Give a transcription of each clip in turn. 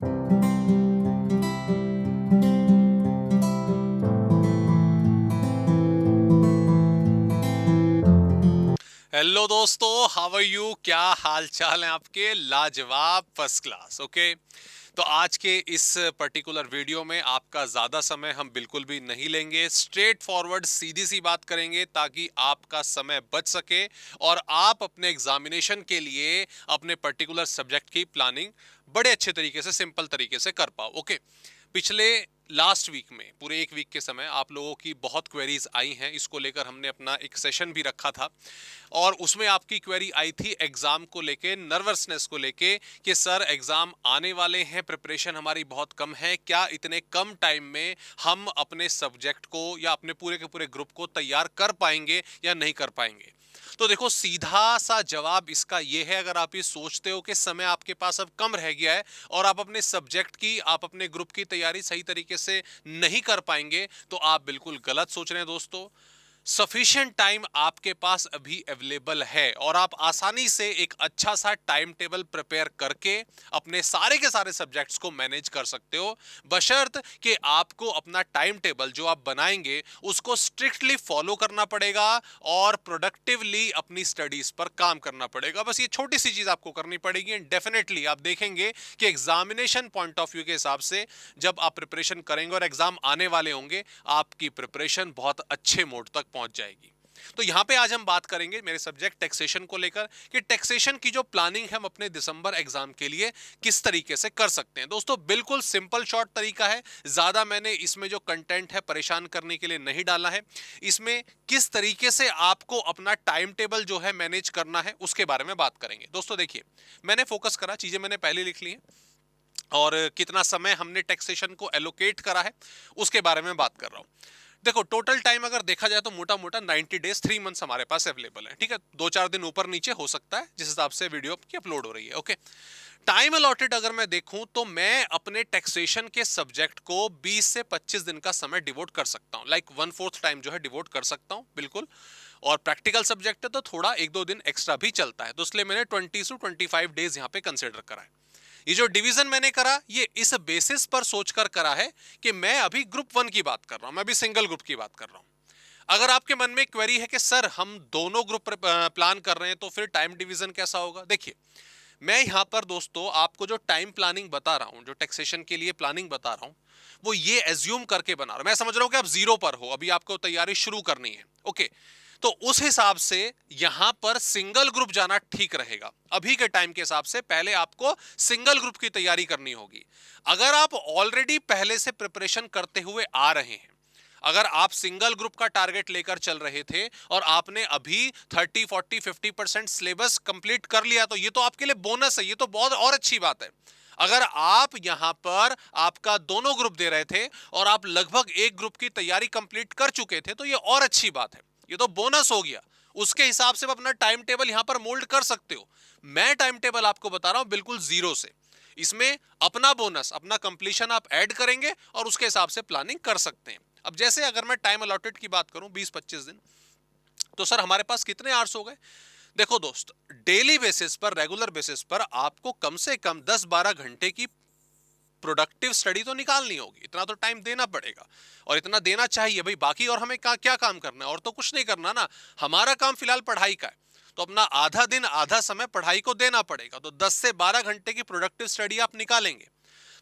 Hello दोस्तों, how are you? क्या हाल चाल है आपके? लाजवाब, फर्स्ट क्लास। ओके, तो आज के इस पर्टिकुलर वीडियो में आपका ज्यादा समय हम बिल्कुल भी नहीं लेंगे। स्ट्रेट फॉरवर्ड सीधी सी बात करेंगे ताकि आपका समय बच सके और आप अपने एग्जामिनेशन के लिए अपने पर्टिकुलर सब्जेक्ट की प्लानिंग बड़े अच्छे तरीके से, सिंपल तरीके से कर पाओ। ओके, पिछले लास्ट वीक में, पूरे एक वीक के समय, आप लोगों की बहुत क्वेरीज आई हैं। इसको लेकर हमने अपना एक सेशन भी रखा था और उसमें आपकी क्वेरी आई थी एग्जाम को लेके, नर्वसनेस को लेके कि सर एग्जाम आने वाले हैं, प्रिपरेशन हमारी बहुत कम है, क्या इतने कम टाइम में हम अपने सब्जेक्ट को या अपने पूरे के पूरे ग्रुप को तैयार कर पाएंगे या नहीं कर पाएंगे। तो देखो, सीधा सा जवाब इसका यह है, अगर आप ये सोचते हो कि समय आपके पास अब कम रह गया है और आप अपने सब्जेक्ट की, आप अपने ग्रुप की तैयारी सही तरीके से नहीं कर पाएंगे, तो आप बिल्कुल गलत सोच रहे हैं दोस्तों। सफिशिएंट टाइम आपके पास अभी अवेलेबल है और आप आसानी से एक अच्छा सा टाइम टेबल प्रिपेयर करके अपने सारे के सारे सब्जेक्ट्स को मैनेज कर सकते हो, बशर्त कि आपको अपना टाइम टेबल जो आप बनाएंगे उसको स्ट्रिक्टली फॉलो करना पड़ेगा और प्रोडक्टिवली अपनी स्टडीज पर काम करना पड़ेगा। बस ये छोटी सी चीज आपको करनी पड़ेगी एंड डेफिनेटली आप देखेंगे कि एग्जामिनेशन पॉइंट ऑफ व्यू के हिसाब से जब आप प्रिपरेशन करेंगे और एग्जाम आने वाले होंगे, आपकी प्रिपरेशन बहुत अच्छे मोड तक पहुंच जाएगी। तो यहां पे आज हम बात करेंगे मेरे सब्जेक्ट टैक्सेशन को लेकर कि टैक्सेशन की जो प्लानिंग है हम अपने दिसंबर एग्जाम के लिए किस तरीके से कर सकते हैं। दोस्तों, बिल्कुल सिंपल शॉर्ट तरीका है, ज्यादा मैंने इसमें जो कंटेंट है परेशान करने के लिए नहीं डाला है। इसमें किस तरीके से आपको अपना टाइम टेबल जो है मैनेज करना है उसके बारे में बात करेंगे। दोस्तों देखिए, मैंने फोकस करा, चीजें मैंने पहले लिख ली हैं और कितना समय हमने टैक्सेशन को एलोकेट करा है उसके बारे में बात कर रहा हूं। देखो, टोटल टाइम अगर देखा जाए तो मोटा मोटा 90 डेज, 3 मंथ्स हमारे पास अवेलेबल है। ठीक है, 2-4 दिन ऊपर नीचे हो सकता है जिस हिसाब से वीडियो की अपलोड हो रही है। ओके, टाइम अलॉटेड अगर मैं देखूं तो मैं अपने टैक्सेशन के सब्जेक्ट को 20 से 25 दिन का समय डिवोट कर सकता हूं, लाइक 1/4 टाइम जो है डिवोट कर सकता हूं बिल्कुल। और प्रैक्टिकल सब्जेक्ट है तो थोड़ा 1-2 दिन एक्स्ट्रा भी चलता है, तो इसलिए मैंने 20 से 25 डेज यहां पे कंसिडर करा है। ये जो डिवीजन मैंने करा, ये इस बेसिस पर सोचकर करा है कि मैं अभी ग्रुप 1 की बात कर रहा हूं, मैं अभी सिंगल ग्रुप की बात कर रहा हूं। अगर आपके मन में क्वेरी है कि सर हम दोनों ग्रुप प्लान कर रहे हैं तो फिर टाइम डिवीजन कैसा होगा, देखिए मैं यहां पर दोस्तों आपको जो टाइम प्लानिंग बता रहा हूं, जो टैक्सेशन के लिए प्लानिंग बता रहा हूं, वो ये एज्यूम करके बना रहा हूं। मैं समझ रहा हूं कि आप जीरो पर हो, अभी आपको तैयारी शुरू करनी है। ओके, तो उस हिसाब से यहां पर सिंगल ग्रुप जाना ठीक रहेगा। अभी के टाइम के हिसाब से पहले आपको सिंगल ग्रुप की तैयारी करनी होगी। अगर आप ऑलरेडी पहले से प्रिपरेशन करते हुए आ रहे हैं, अगर आप सिंगल ग्रुप का टारगेट लेकर चल रहे थे और आपने अभी 30, 40, 50% सिलेबस कंप्लीट कर लिया, तो ये तो आपके लिए बोनस है, ये तो बहुत और अच्छी बात है। अगर आप यहां पर आपका दोनों ग्रुप दे रहे थे और आप लगभग एक ग्रुप की तैयारी कंप्लीट कर चुके थे, तो ये और अच्छी बात है, ये तो बोनस हो गया। उसके हिसाब से आप अपना टाइम टेबल यहां पर मोल्ड कर सकते हो। मैं टाइम टेबल आपको बता रहा हूं बिल्कुल जीरो से, इसमें अपना बोनस, अपना कंप्लीशन आप ऐड करेंगे और उसके हिसाब से प्लानिंग कर सकते हैं। अब जैसे अगर मैं टाइम अलॉटेड की बात करूं 20-25 दिन, तो सर हमारे पास कितने आवर्स हो गए? देखो दोस्त, डेली बेसिस पर, रेगुलर बेसिस पर आपको कम से कम 10-12 घंटे की प्रोडक्टिव स्टडी तो निकालनी होगी, इतना तो टाइम देना पड़ेगा और इतना देना चाहिए भाई। बाकी और हमें क्या काम करना है? और तो कुछ नहीं करना ना, हमारा काम फिलहाल पढ़ाई का है, तो अपना आधा दिन, आधा समय पढ़ाई को देना पड़ेगा। तो 10 से 12 घंटे की प्रोडक्टिव स्टडी आप निकालेंगे।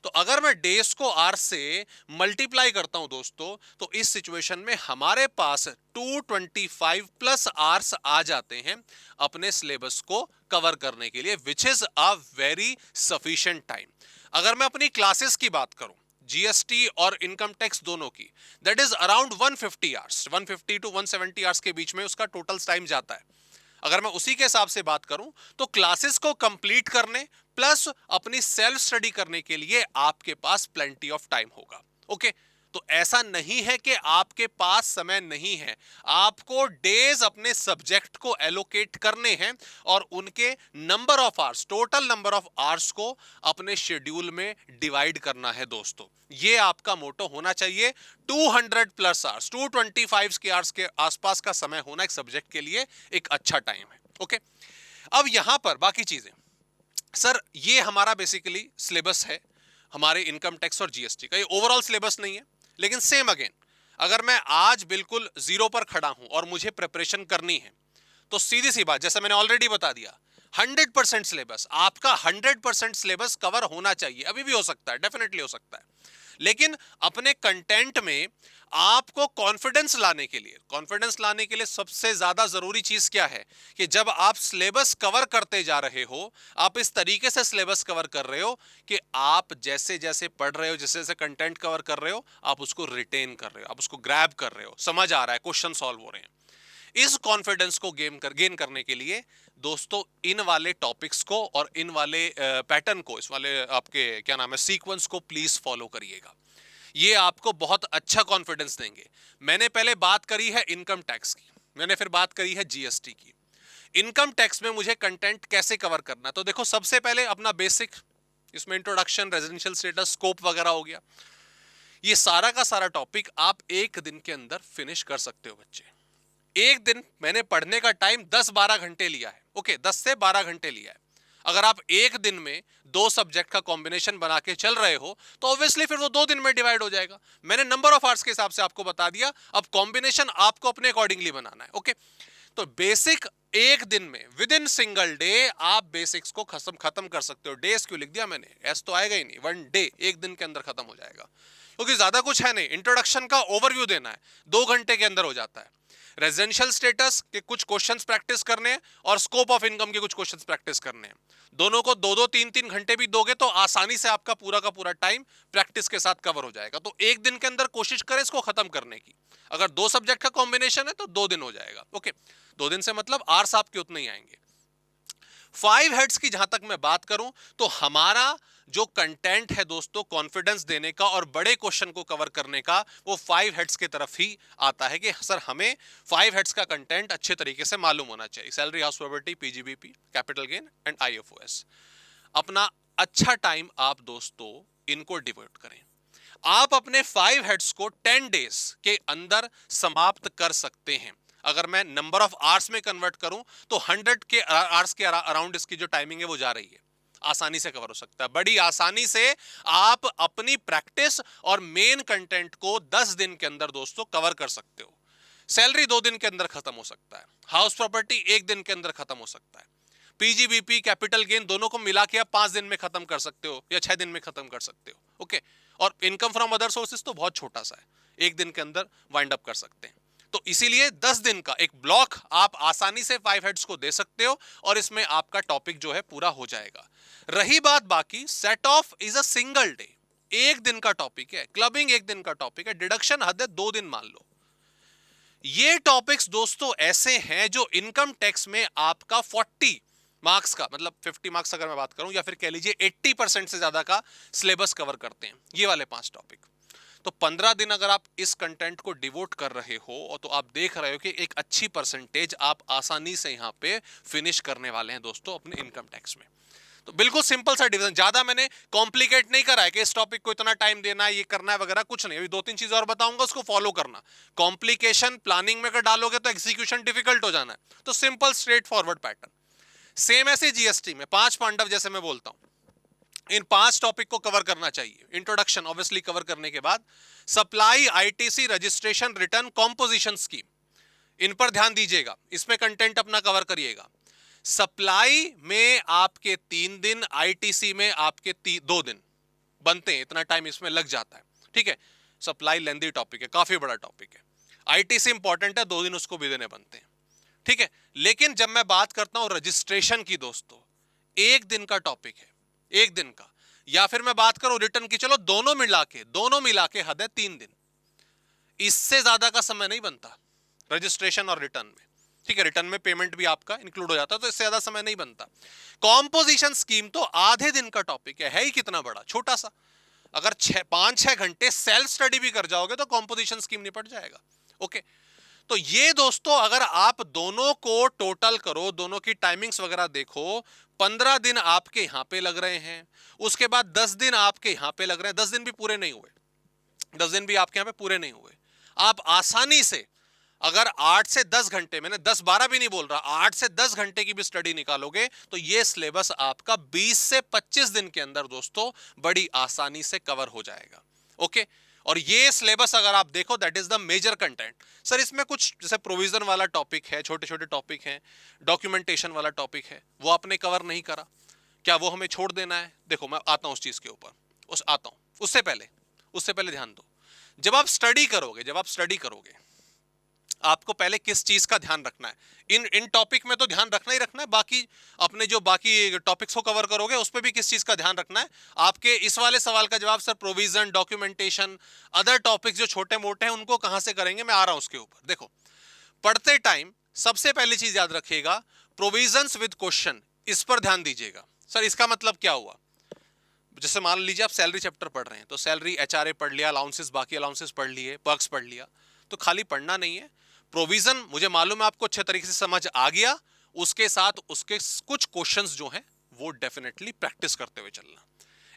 तो अगर मैं डेज को आर से मल्टीप्लाई करता हूं दोस्तों, तो इस सिचुएशन में हमारे पास 225 प्लस आवर्स आ जाते हैं अपने सिलेबस को कवर करने के लिए, which is a very sufficient time. अगर मैं अपनी क्लासेस की बात करूं, जीएसटी और इनकम टैक्स दोनों की, that is around 150 hours, 150 to 170 hours के बीच में उसका टोटल टाइम जाता है। अगर मैं उसी के हिसाब से बात करूं तो क्लासेस को कंप्लीट करने प्लस अपनी सेल्फ स्टडी करने के लिए आपके पास प्लेंटी ऑफ टाइम होगा। ओके, तो ऐसा नहीं है कि आपके पास समय नहीं है, आपको डेज अपने सब्जेक्ट को एलोकेट करने हैं और उनके number of hours, total number of hours को अपने शेड्यूल में डिवाइड करना है दोस्तों। ये आपका मोटो होना चाहिए। 200 प्लस आवर्स, 225 के आवर्स के आसपास का समय होना एक सब्जेक्ट के लिए एक अच्छा टाइम है। ओके, अब यहां पर बाकी चीजें, सर ये हमारा बेसिकली सिलेबस है, हमारे इनकम टैक्स और जीएसटी का। ये ओवरऑल सिलेबस नहीं है, लेकिन सेम अगेन, अगर मैं आज बिल्कुल जीरो पर खड़ा हूं और मुझे प्रिपरेशन करनी है, तो सीधी सी बात, जैसे मैंने ऑलरेडी बता दिया, 100% सिलेबस, आपका 100% सिलेबस कवर होना चाहिए। अभी भी हो सकता है, डेफिनेटली हो सकता है, लेकिन अपने कंटेंट में आपको कॉन्फिडेंस लाने के लिए सबसे ज्यादा जरूरी चीज क्या है कि जब आप सिलेबस कवर करते जा रहे हो, आप इस तरीके से सिलेबस कवर कर रहे हो कि आप जैसे जैसे पढ़ रहे हो, जैसे जैसे कंटेंट कवर कर रहे हो, आप उसको रिटेन कर रहे हो, आप उसको ग्रैब कर रहे हो, समझ आ रहा है, क्वेश्चन सॉल्व हो रहे हैं। इस कॉन्फिडेंस को गेन करने के लिए दोस्तों, इन वाले टॉपिक्स को और इन वाले पैटर्न को, इस वाले आपके क्या नाम है, सीक्वेंस को प्लीज फॉलो करिएगा। ये आपको बहुत अच्छा कॉन्फिडेंस देंगे। मैंने पहले बात करी है इनकम टैक्स की, मैंने फिर बात करी है जीएसटी की। इनकम टैक्स में मुझे कंटेंट कैसे कवर करना, तो देखो, सबसे पहले अपना बेसिक, इसमें इंट्रोडक्शन, रेजिडेंशियल स्टेटस, स्कोप वगैरह हो गया। ये सारा का सारा टॉपिक आप एक दिन के अंदर फिनिश कर सकते हो बच्चे। एक दिन मैंने पढ़ने का टाइम 10-12 घंटे लिया है, ओके, 10 से 12 घंटे लिया है। अगर आप एक दिन में दो सब्जेक्ट का कॉम्बिनेशन बना के चल रहे हो, तो ऑब्वियसली फिर वो 2 दिन में डिवाइड हो जाएगा। मैंने नंबर ऑफ आवर्स के हिसाब से आपको बता दिया, अब कॉम्बिनेशन आपको अपने अकॉर्डिंगली बनाना है, ओके। तो बेसिक एक दिन में, विद इन सिंगल डे, आप बेसिक्स को खत्म कर सकते हो। डेज क्यों लिख दिया मैंने, एस तो आएगा ही नहीं, 1 डे, एक दिन के अंदर खत्म हो जाएगा, क्योंकि ज्यादा कुछ है नहीं। इंट्रोडक्शन का ओवरव्यू देना है, 2 घंटे के अंदर हो जाता है। रेजिडेंशियल स्टेटस के कुछ क्वेश्चंस प्रैक्टिस करने हैं और स्कोप ऑफ इनकम के कुछ क्वेश्चंस प्रैक्टिस करने हैं। दोनों को 2-2, 3-3 घंटे भी दोगे तो आसानी से आपका पूरा का पूरा टाइम प्रैक्टिस के साथ कवर हो जाएगा। तो एक दिन के अंदर कोशिश करें इसको खत्म करने की। अगर 2 सब्जेक्ट का कॉम्बिनेशन है तो 2 दिन हो जाएगा, ओके। 2 दिन से मतलब आवर्स आपके उतने ही आएंगे। 5 हेड्स की जहां तक मैं बात करूं, तो हमारा जो कंटेंट है दोस्तों, कॉन्फिडेंस देने का और बड़े क्वेश्चन को कवर करने का, वो 5 हेड्स की तरफ ही आता है कि सर हमें 5 हेड्स का कंटेंट अच्छे तरीके से मालूम होना चाहिए। Salary, house property, PGBP, capital gain and IFOS. अपना अच्छा टाइम आप दोस्तों इनको डिवोट करें। आप अपने 5 हेड्स को 10 डेज के अंदर समाप्त कर सकते हैं। अगर मैं नंबर ऑफ आवर्स में कन्वर्ट करूं तो 100 के आवर्स के अराउंड इसकी जो टाइमिंग है वो जा रही है, आसानी से कवर हो सकता है। बड़ी आसानी से आप अपनी प्रैक्टिस और मेन कंटेंट को 10 दिन के अंदर दोस्तों कवर कर सकते हो। सैलरी 2 दिन के अंदर खत्म हो सकता है, हाउस प्रॉपर्टी 1 दिन के अंदर खत्म हो सकता है, पीजीबीपी, कैपिटल गेन दोनों को मिला के आप 5 दिन में खत्म कर सकते हो या 6 दिन में खत्म कर सकते हो, ओके। और इनकम फ्रॉम अदर सोर्सेज तो बहुत छोटा सा है, 1 दिन के अंदर वाइंड अप कर सकते हैं। तो इसीलिए 10 दिन का एक ब्लॉक आप आसानी से 5 हेड्स को दे सकते हो और इसमें आपका टॉपिक जो है पूरा हो जाएगा। रही बात बाकी, set of is a single day, 1 दिन का टॉपिक है, क्लबिंग 1 दिन का टॉपिक है, डिडक्शन हद है 2 दिन मान लो। ये टॉपिक्स दोस्तों ऐसे हैं जो इनकम टैक्स में आपका 40 मार्क्स का, मतलब 50 मार्क्स अगर मैं बात करूं, या फिर कह लीजिए 80% से ज्यादा का सिलेबस कवर करते हैं ये वाले 5 टॉपिक। तो 15 दिन अगर आप इस कंटेंट को डिवोट कर रहे हो, और तो आप देख रहे हो कि एक अच्छी परसेंटेज आप आसानी से यहां पे फिनिश करने वाले हैं दोस्तों अपने इनकम टैक्स में। तो बिल्कुल सिंपल सा डिवीजन, ज्यादा मैंने कॉम्प्लिकेट नहीं करा है कि इस टॉपिक को इतना टाइम देना है, ये करना है वगैरह, कुछ नहीं। अभी 2-3 चीजें और बताऊंगा, उसको फॉलो करना। कॉम्प्लिकेशन प्लानिंग में अगर डालोगे तो एग्जीक्यूशन डिफिकल्ट हो जाना है। तो simple straight forward pattern. Same ऐसे जीएसटी में 5 पांडव जैसे मैं बोलता हूं, इन 5 टॉपिक को कवर करना चाहिए। इंट्रोडक्शन ऑब्वियसली कवर करने के बाद supply, ITC, registration, return, composition scheme, इन पर ध्यान दीजिएगा, इसमें कंटेंट अपना कवर करिएगा। सप्लाई में आपके 3 दिन, आईटीसी में आपके 2 दिन बनते हैं, इतना टाइम इसमें लग जाता है, ठीक है। सप्लाई लेंदी टॉपिक है, काफी बड़ा टॉपिक है। आईटीसी इंपॉर्टेंट है, 2 दिन उसको भी देने बनते हैं, ठीक है। लेकिन जब मैं बात करता हूं रजिस्ट्रेशन की दोस्तों, 1 दिन का टॉपिक है, 1 दिन का। या फिर मैं बात करूं रिटर्न की, चलो दोनों मिला के हद है 3 दिन, इससे ज्यादा का समय नहीं बनता रजिस्ट्रेशन और रिटर्न में, ठीक है। रिटर्न में पेमेंट भी आपका इंक्लूड हो जाता है, तो इससे ज्यादा समय नहीं बनता। कॉम्पोजिशन स्कीम तो आधे दिन का टॉपिक है ही कितना बड़ा, छोटा सा। अगर 5-6 घंटे सेल्फ स्टडी भी कर जाओगे तो कॉम्पोजिशन स्कीम निपट जाएगा, ओके। तो ये दोस्तों अगर आप दोनों को टोटल करो, दोनों की टाइमिंग्स वगैरह देखो, 15 दिन आपके यहां पे लग रहे हैं, उसके बाद 10 दिन आपके यहां पे लग रहे हैं। 10 दिन भी पूरे नहीं हुए, 10 दिन भी आपके यहां पे पूरे नहीं हुए। आप आसानी से अगर 8 से 10 घंटे, मैंने 10-12 भी नहीं बोल रहा, 8 से 10 घंटे की भी स्टडी निकालोगे तो ये सिलेबस आपका 20 से 25 दिन के अंदर दोस्तों बड़ी आसानी से कवर हो जाएगा। ओके, और ये सिलेबस अगर आप देखो that is the major content. Sir इसमें कुछ जैसे प्रोविजन वाला टॉपिक है, छोटे छोटे टॉपिक हैं, डॉक्यूमेंटेशन वाला टॉपिक है, वो आपने कवर नहीं करा, क्या वो हमें छोड़ देना है? देखो मैं आता हूं उस चीज के ऊपर, आता हूं। उससे पहले ध्यान दो, जब आप स्टडी करोगे आपको पहले किस चीज का ध्यान रखना है? इन टॉपिक में तो ध्यान रखना ही रखना है, बाकी अपने जो बाकी टॉपिक्स को कवर करोगे उस पे भी किस चीज का ध्यान रखना है? आपके इस वाले सवाल का जवाब sir provision, documentation, other topics जो छोटे मोटे हैं उनको कहां से करेंगे, मैं आ रहा हूं उसके ऊपर। देखो, पढ़ते टाइम सबसे पहली चीज याद रखिएगा, प्रोविजंस विद क्वेश्चन, इस पर ध्यान दीजिएगा। सर इसका मतलब क्या हुआ? जैसे मान लीजिए आप सैलरी चैप्टर पढ़ रहे हैं, तो सैलरी, एचआरए पढ़ लिया, अलाउंसेस, बाकी अलाउंसेस पढ़ लिए, पर्क्स पढ़ लिया, तो खाली पढ़ना नहीं है। प्रोविजन मुझे मालूम है आपको अच्छे तरीके से समझ आ गया, उसके साथ उसके कुछ क्वेश्चंस जो हैं वो डेफिनेटली प्रैक्टिस करते हुए चलना।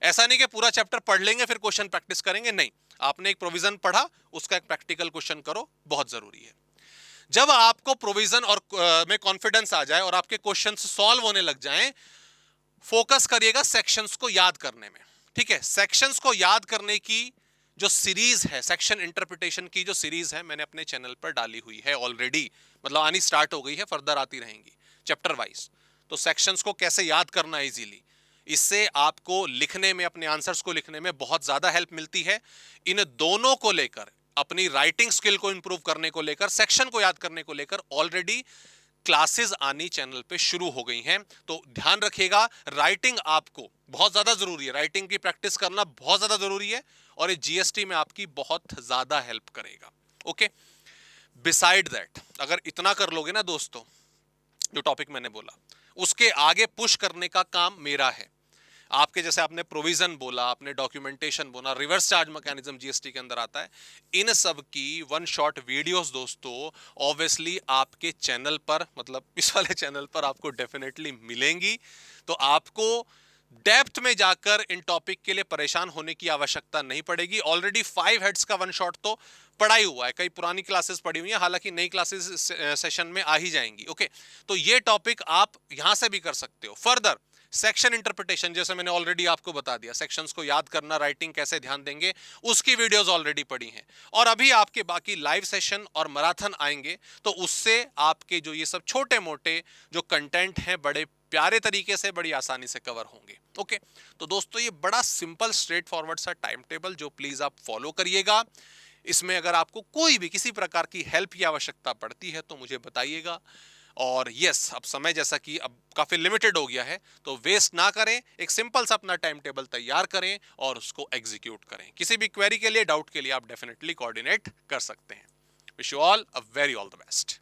ऐसा नहीं कि पूरा चैप्टर पढ़ लेंगे फिर क्वेश्चन प्रैक्टिस करेंगे, नहीं, आपने एक प्रोविजन पढ़ा, उसका एक प्रैक्टिकल क्वेश्चन करो, बहुत जरूरी है। जब आपको प्रोविजन और में कॉन्फिडेंस आ जाए और आपके क्वेश्चंस सॉल्व होने लग जाएं, फोकस करिएगा सेक्शंस को याद करने में। ठीक है, सेक्शंस को याद करने की जो सीरीज है, सेक्शन इंटरप्रिटेशन की जो सीरीज है, मैंने अपने चैनल पर डाली हुई है ऑलरेडी, मतलब आनी स्टार्ट हो गई है, फर्दर आती रहेंगी चैप्टर वाइज। तो सेक्शंस को कैसे याद करना है इजीली, इससे आपको लिखने में, अपने आंसर्स को लिखने में बहुत ज्यादा हेल्प मिलती है। इन दोनों को लेकर, अपनी राइटिंग स्किल को इंप्रूव करने को लेकर, सेक्शन को याद करने को लेकर ऑलरेडी क्लासेस आनी चैनल पे शुरू हो गई हैं। तो ध्यान रखिएगा, राइटिंग आपको बहुत ज्यादा जरूरी है, राइटिंग की प्रैक्टिस करना बहुत ज्यादा जरूरी है, और ये जीएसटी में आपकी बहुत ज्यादा हेल्प करेगा। ओके, बिसाइड दैट, अगर इतना कर लोगे ना दोस्तों, जो टॉपिक मैंने बोला, उसके आगे पुश करने का काम मेरा है। आपके जैसे आपने प्रोविजन बोला, आपने डॉक्यूमेंटेशन बोला, रिवर्स चार्ज मैकेनिज्म जीएसटी के अंदर आता है, इन सब की वन शॉट वीडियोस दोस्तों ऑब्वियसली आपके चैनल पर, मतलब इस वाले चैनल पर आपको डेफिनेटली मिलेंगी। तो आपको डेप्थ में जाकर इन टॉपिक के लिए परेशान होने की आवश्यकता नहीं पड़ेगी। ऑलरेडी 5 हेड्स का वन शॉट तो पढ़ा ही हुआ है, कई पुरानी क्लासेस पढ़ी हुई हैं, हालांकि नई क्लासेस सेशन में आ ही जाएंगी। ओके, तो ये टॉपिक आप यहां से भी कर सकते हो। फर्दर सेक्शन इंटरप्रिटेशन, जैसे मैंने ऑलरेडी आपको बता दिया, सेक्शंस को याद करना, राइटिंग कैसे ध्यान देंगे, उसकी वीडियोस ऑलरेडी पड़ी हैं, और अभी आपके बाकी लाइव सेशन और मैराथन आएंगे, तो उससे आपके जो ये सब छोटे मोटे जो कंटेंट हैं बड़े प्यारे तरीके से, बड़ी आसानी से कवर होंगे। ओके, तो दोस्तों ये बड़ा सिंपल स्ट्रेट फॉरवर्ड सा टाइम टेबल जो प्लीज आप फॉलो करिएगा। इसमें अगर आपको कोई भी किसी प्रकार की हेल्प की आवश्यकता पड़ती है तो मुझे बताइएगा। और यस, अब समय जैसा कि अब काफी लिमिटेड हो गया है, तो वेस्ट ना करें, एक सिंपल सा अपना टाइम टेबल तैयार करें और उसको एग्जीक्यूट करें। किसी भी क्वेरी के लिए, डाउट के लिए आप डेफिनेटली कोऑर्डिनेट कर सकते हैं। Wish you all a very all the best.